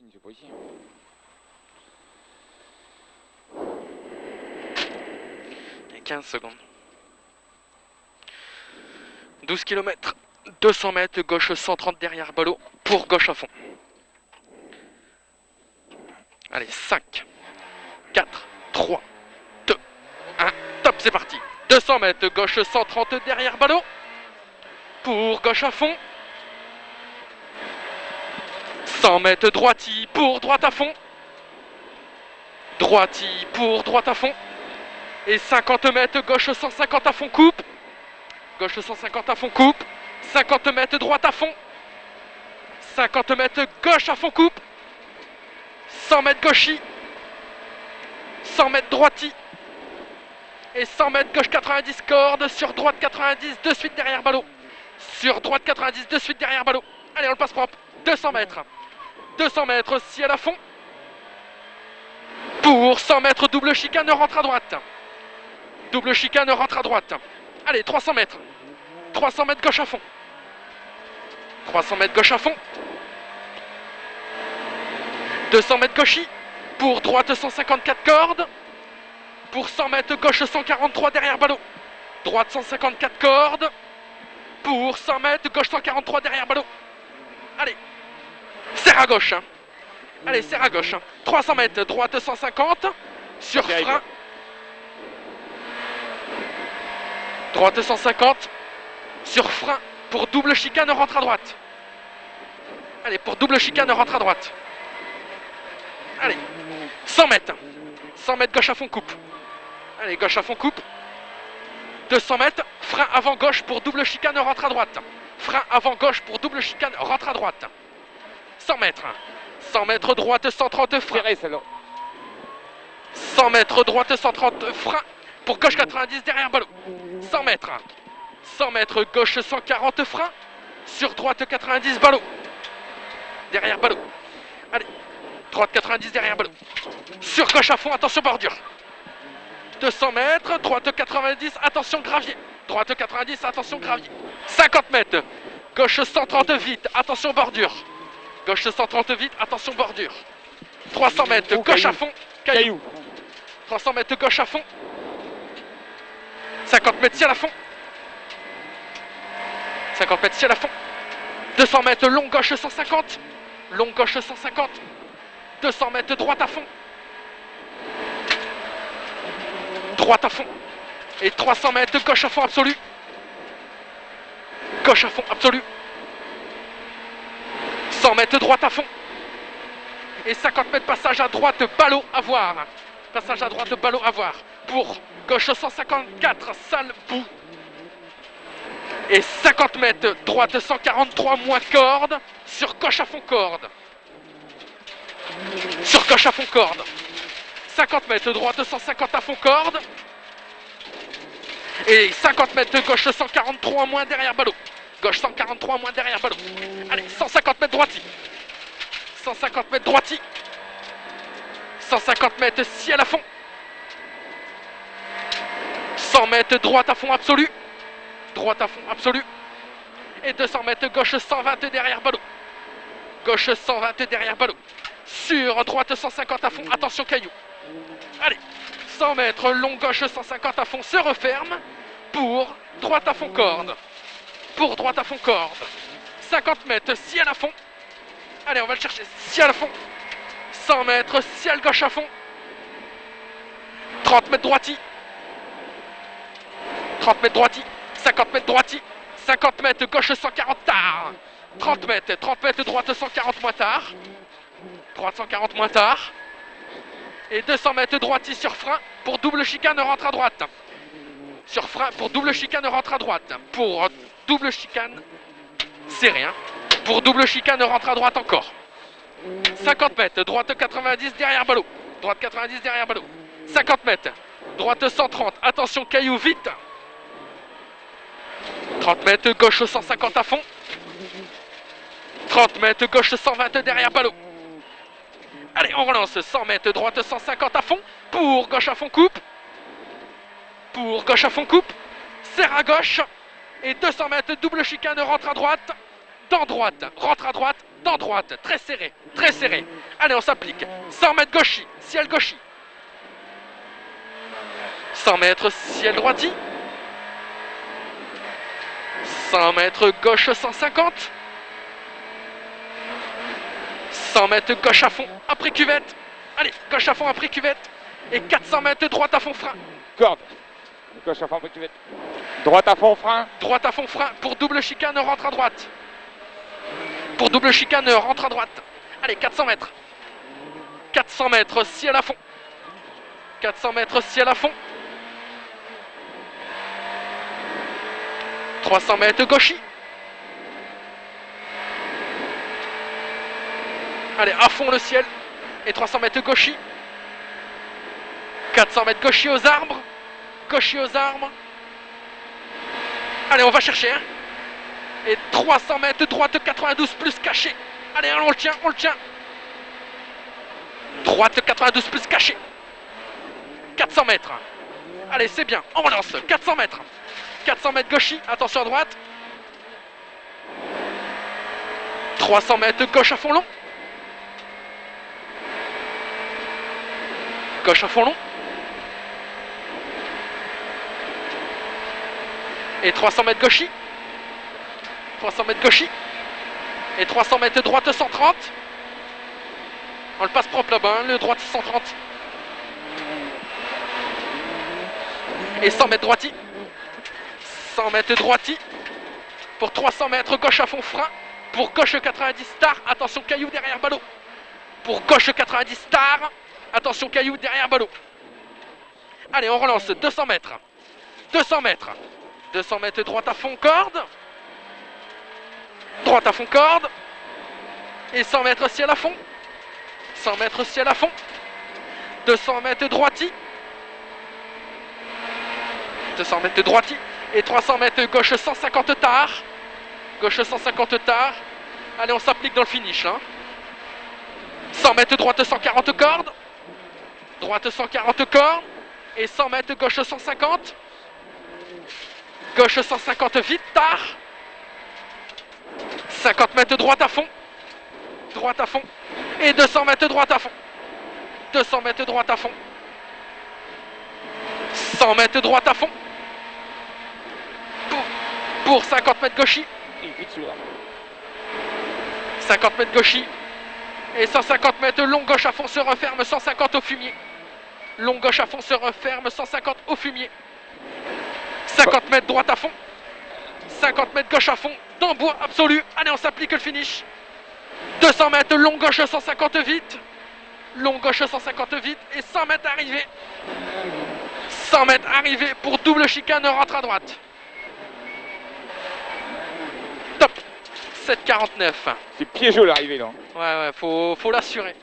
signe, c'est pas ici. Et 15 secondes. 12 km, 200 mètres, gauche 130 derrière ballot, pour gauche à fond. Allez, 5, 4, 3, 2, 1, top, c'est parti. 200 mètres, gauche 130 derrière ballot, pour gauche à fond. 100 mètres, droiti, pour droite à fond. Droiti, pour droite à fond. Et 50 mètres, gauche 150 à fond, coupe. Gauche 150 à fond, coupe. 50 mètres, droite à fond. 50 mètres, gauche à fond, coupe. 100 mètres, gauchi. 100 mètres, droiti. Et 100 mètres, gauche 90, corde. Sur droite 90, de suite derrière ballot. Sur droite 90, de suite derrière ballot. Allez, on le passe propre. 200 mètres. 200 mètres, ciel à fond. Pour 100 mètres, double chicane, rentre à droite. Double chicane, rentre à droite. Allez, 300 mètres. 300 mètres, gauche à fond. 300 mètres, gauche à fond. 200 mètres, gauchi. Pour droite, 154 cordes. Pour 100 mètres, gauche, 143 derrière ballot. Droite, 154 cordes. Pour 100 mètres, gauche, 143 derrière ballot. Allez, serre à gauche. Allez, serre à gauche. 300 mètres, droite 150. Sur frein. Droite 150. Sur frein. Pour double chicane, rentre à droite. Allez, pour double chicane, rentre à droite. Allez, 100 mètres. 100 mètres, gauche à fond, coupe. Allez, gauche à fond, coupe. 200 mètres. Frein avant gauche pour double chicane, rentre à droite. Frein avant gauche pour double chicane, rentre à droite. 100 mètres. 100 mètres, droite 130, frein. 100 mètres, droite 130, frein. Pour gauche 90 derrière ballot. 100 mètres. 100 mètres, gauche 140, frein. Sur droite 90, ballot. Derrière ballot. Allez, droite 90 derrière ballot. Sur gauche à fond, attention bordure. 200 mètres, droite 90, attention gravier. Droite 90, attention gravier. 50 mètres, gauche 130 vite, attention bordure. Gauche 130 vite, attention bordure. 300 mètres, gauche à fond, caillou. 300 mètres, gauche à fond. 50 mètres, ciel à fond. 50 mètres, ciel à fond. 200 mètres, long gauche 150. Long gauche 150. 200 mètres, droite à fond. Droite à fond. Et 300 mètres, gauche à fond absolu. Gauche à fond absolu. 100 mètres, droite à fond. Et 50 mètres, passage à droite, ballot à voir. Passage à droite, ballot à voir. Pour gauche 154, sale bout. Et 50 mètres, droite 143, moins corde. Sur gauche à fond, corde. Sur gauche à fond, corde. 50 mètres, droite 150 à fond, corde. Et 50 mètres, gauche 143, moins derrière ballot. Gauche 143, moins derrière ballot. Allez, 150 mètres, droiti. 150 mètres, droiti. 150 mètres, ciel à fond. 100 mètres, droite à fond absolu. Droite à fond absolu. Et 200 mètres, gauche 120 derrière ballot. Gauche 120 derrière ballot. Sur droite 150 à fond, attention caillou. Allez, 100 mètres, long gauche 150 à fond, se referme. Pour droite à fond, corde. Pour droite à fond, corde. 50 mètres, ciel à fond. Allez, on va le chercher, ciel à fond. 100 mètres, ciel gauche à fond. 30 mètres, droiti. 30 mètres, droiti. 50 mètres, droiti. 50 mètres, gauche 140, tard. 30 mètres, droite 140, moins tard. Droite 140, moins tard. Et 200 mètres, droiti sur frein. Pour double chicane, rentre à droite. Sur frein, pour double chicane, rentre à droite. Pour double chicane, c'est rien. Pour double chicane, rentre à droite encore. 50 mètres, droite 90 derrière ballot. Droite 90 derrière ballot. 50 mètres, droite 130. Attention, caillou, vite. 30 mètres, gauche 150 à fond. 30 mètres, gauche 120 derrière ballot. Allez, on relance. 100 mètres, droite 150 à fond. Pour gauche à fond, coupe. Pour gauche à fond, coupe. Serre à gauche. Et 200 mètres, double chicane, rentre à droite. dans droite, rentre à droite, dans droite, très serré, très serré. Allez, on s'applique. 100 mètres gauchis, ciel gauchis. 100 mètres ciel droiti. 100 mètres gauche 150. 100 mètres gauche à fond, après cuvette. Allez, gauche à fond, après cuvette. Et 400 mètres droite à fond, frein. Corde. Gauche à fond, après cuvette. Droite à fond, frein. Droite à fond, frein. Pour double chicane, rentre à droite. Pour double chicane, rentre à droite. Allez, 400 mètres. 400 mètres, ciel à fond. 400 mètres, ciel à fond. 300 mètres gauchis. Allez, à fond le ciel. Et 300 mètres gauchis. 400 mètres gauchis aux arbres. Gauchis aux arbres. Allez, on va chercher. Hein. Et 300 mètres droite 92 plus caché. Allez, on le tient, on le tient. Droite 92 plus caché. 400 mètres. Allez, c'est bien. On relance. 400 mètres. 400 mètres gauchis. Attention à droite. 300 mètres gauche à fond long. Gauche à fond long. Et 300 mètres gauchis. 300 mètres gauchis. Et 300 mètres droite 130. On le passe propre là-bas, hein, le droite 130. Et 100 mètres droiti. 100 mètres droiti. Pour 300 mètres gauche à fond frein. Pour gauche 90 star. Attention caillou derrière ballot. Pour gauche 90 star. Attention caillou derrière ballot. Allez, on relance. 200 mètres. 200 mètres. 200 mètres droite à fond corde. Droite à fond corde. Et 100 mètres ciel à fond. 100 mètres ciel à fond. 200 mètres droiti. 200 mètres droiti. Et 300 mètres gauche 150 tard. Gauche 150 tard. Allez, on s'applique dans le finish. Hein. 100 mètres droite 140 cordes. Droite 140 cordes. Et 100 mètres gauche 150. Gauche 150 vite tard. 50 mètres droite à fond. Droite à fond. Et 200 mètres droite à fond. 200 mètres droite à fond. 100 mètres droite à fond. Pour 50 mètres gauchis. 50 mètres gauchis. Et 150 mètres long gauche à fond se referme. 150 au fumier. Long gauche à fond se referme. 150 au fumier. 50 mètres droite à fond. 50 mètres gauche à fond. Dans bois absolu. Allez, on s'applique le finish. 200 mètres long gauche 150 vite. Long gauche 150 vite. Et 100 mètres arrivée. 100 mètres arrivée pour double chicane, rentre à droite. Top. 7,49. C'est piégeux l'arrivée là. Ouais, faut l'assurer.